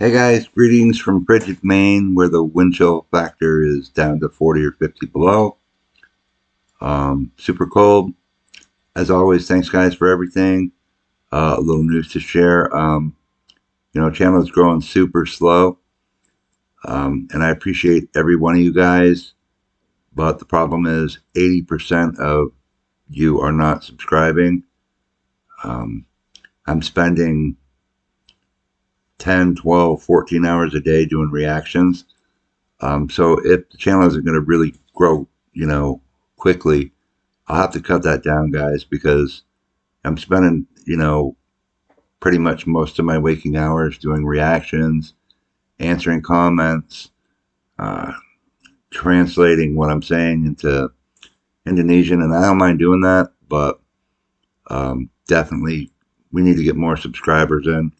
Hey guys, greetings from frigid Maine, where the wind chill factor is down to 40 or 50 below. Super cold. As always, thanks guys for everything. A little news to share. Channel is growing super slow, and I appreciate every one of you guys. But the problem is 80% of you are not subscribing. I'm spending 10, 12, 14 hours a day doing reactions. So if the channel isn't going to really grow, quickly, I'll have to cut that down, guys, because I'm spending, pretty much most of my waking hours doing reactions, answering comments, uh, translating what I'm saying into Indonesian, and I don't mind doing that, but definitely we need to get more subscribers in.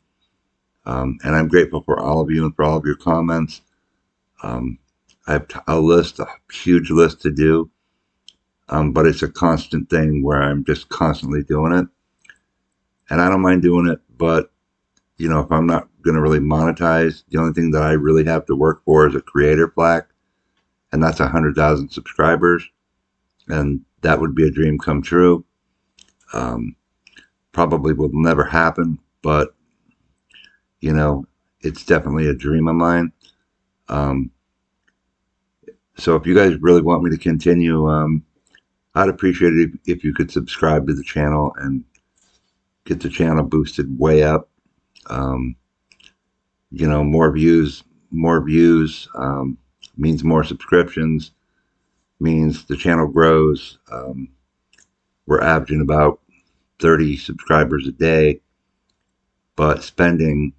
And I'm grateful for all of you and for all of your comments. I have a huge list to do, but it's a constant thing where I'm just constantly doing it. And I don't mind doing it, but, if I'm not going to really monetize, the only thing that I really have to work for is a creator plaque, and that's 100,000 subscribers, and that would be a dream come true. Probably will never happen, but, it's definitely a dream of mine. So if you guys really want me to continue, I'd appreciate it if you could subscribe to the channel and get the channel boosted way up. More views means more subscriptions, means the channel grows. We're averaging about 30 subscribers a day, but spending,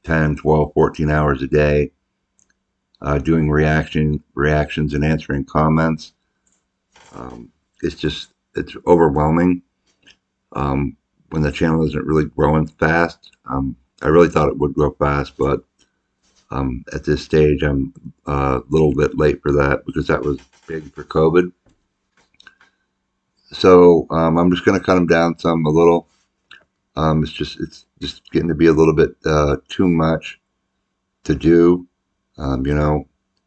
10, 12, 14 hours a day doing reactions and answering comments. It's overwhelming when the channel isn't really growing fast. I really thought it would grow fast, but at this stage I'm a little bit late for that because that was big for COVID. So I'm just going to cut them down a little. It's just getting to be a little bit too much to do. I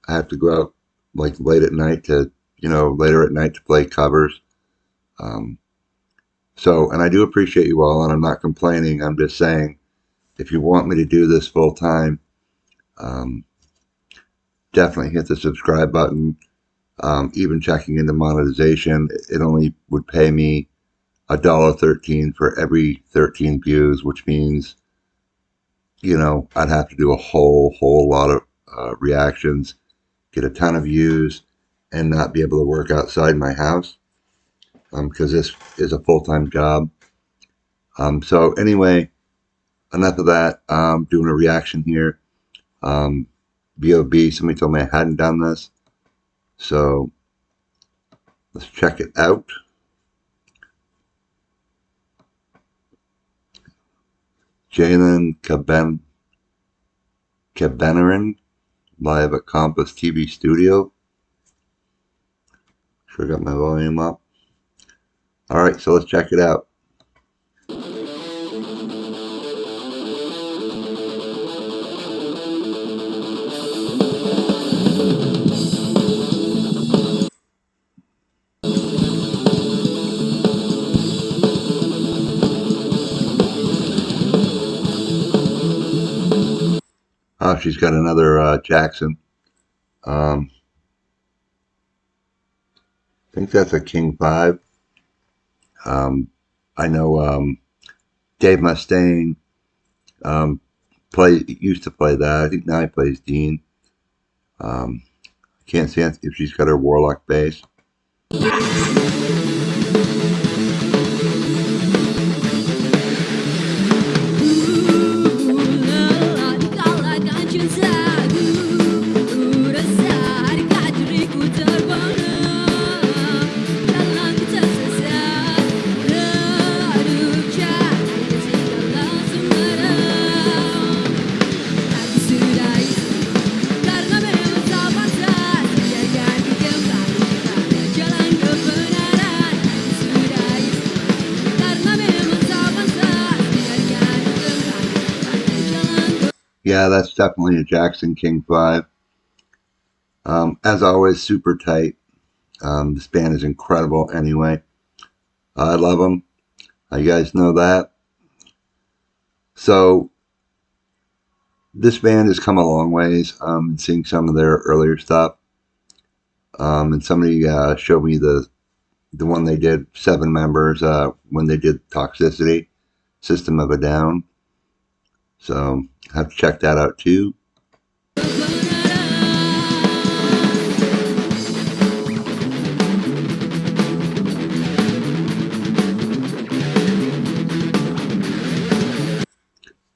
have to go out like later at night to play covers. And I do appreciate you all, and I'm not complaining. I'm just saying, if you want me to do this full time, definitely hit the subscribe button. Even checking into monetization, it only would pay me $1.13 for every 13 views, which means, I'd have to do a whole lot of reactions, get a ton of views, and not be able to work outside my house because this is a full-time job. So anyway, enough of that. Doing a reaction here. B.O.B. Somebody told me I hadn't done this, so let's check it out. Jalan, Kebenaran, live at KompasTV studio. Sure got my volume up. Alright, so let's check it out. Oh, she's got another Jackson. I think that's a King 5. I know Dave Mustaine used to play that. I think now he plays Dean. Can't see if she's got her Warlock bass. Jalan kebenaran. Yeah, that's definitely a Jackson King 5. As always, super tight. This band is incredible anyway. I love them. You guys know that. So this band has come a long ways. Seeing some of their earlier stuff. And somebody showed me the one they did, 7 members, when they did Toxicity, System of a Down. So have to check that out too.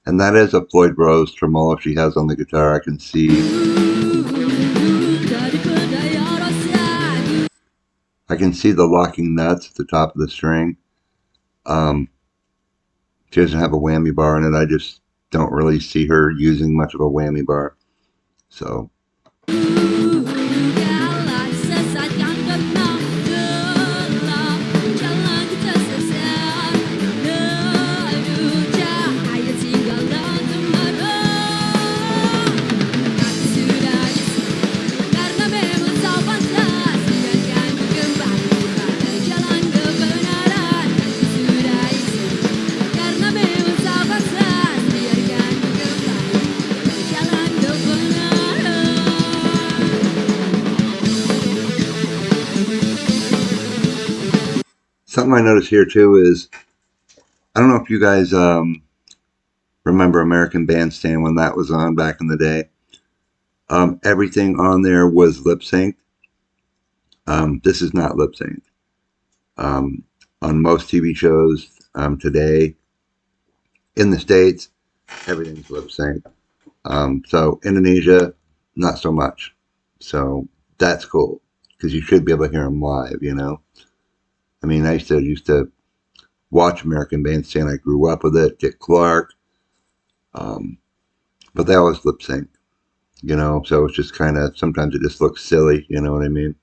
And that is a Floyd Rose tremolo she has on the guitar. I can see the locking nuts at the top of the string. She doesn't have a whammy bar in it. I just don't really see her using much of a whammy bar. So something I noticed here too is, I don't know if you guys remember American Bandstand when that was on back in the day. Everything on there was lip synced. This is not lip synced. On most TV shows today in the States, everything's lip synced. So Indonesia, not so much. So that's cool because you should be able to hear them live, you know. I mean, I used to watch American Bandstand. I grew up with it. Dick Clark, but they always lip sync, you know. So it's just kind of, sometimes it just looks silly, you know what I mean?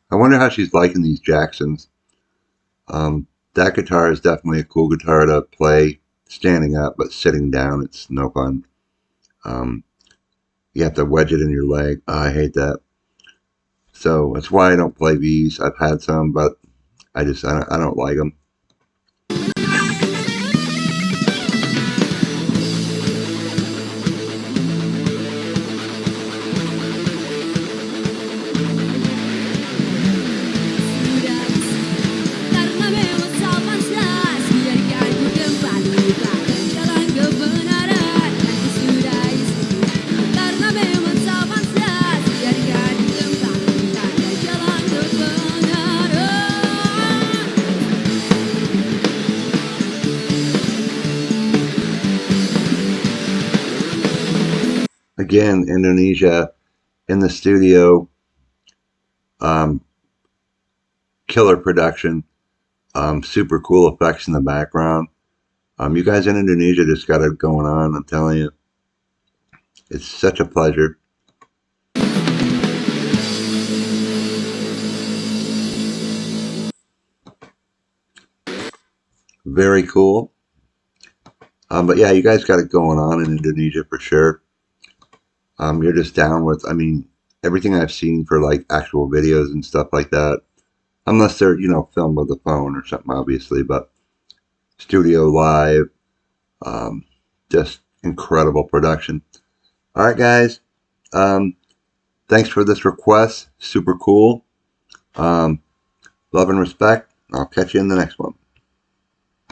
I wonder how she's liking these Jacksons. That guitar is definitely a cool guitar to play standing up, but sitting down, it's no fun. You have to wedge it in your leg. I hate that. So that's why I don't play V's. I've had some, but I don't like them. Again, Indonesia in the studio, killer production, super cool effects in the background. You guys in Indonesia just got it going on. I'm telling you, it's such a pleasure. Very cool. But yeah, you guys got it going on in Indonesia for sure. You're just down with, I mean, everything I've seen for like actual videos and stuff like that, unless they're, you know, filmed with a phone or something, obviously, but studio live, just incredible production. All right, guys. Thanks for this request. Super cool. Love and respect. I'll catch you in the next one.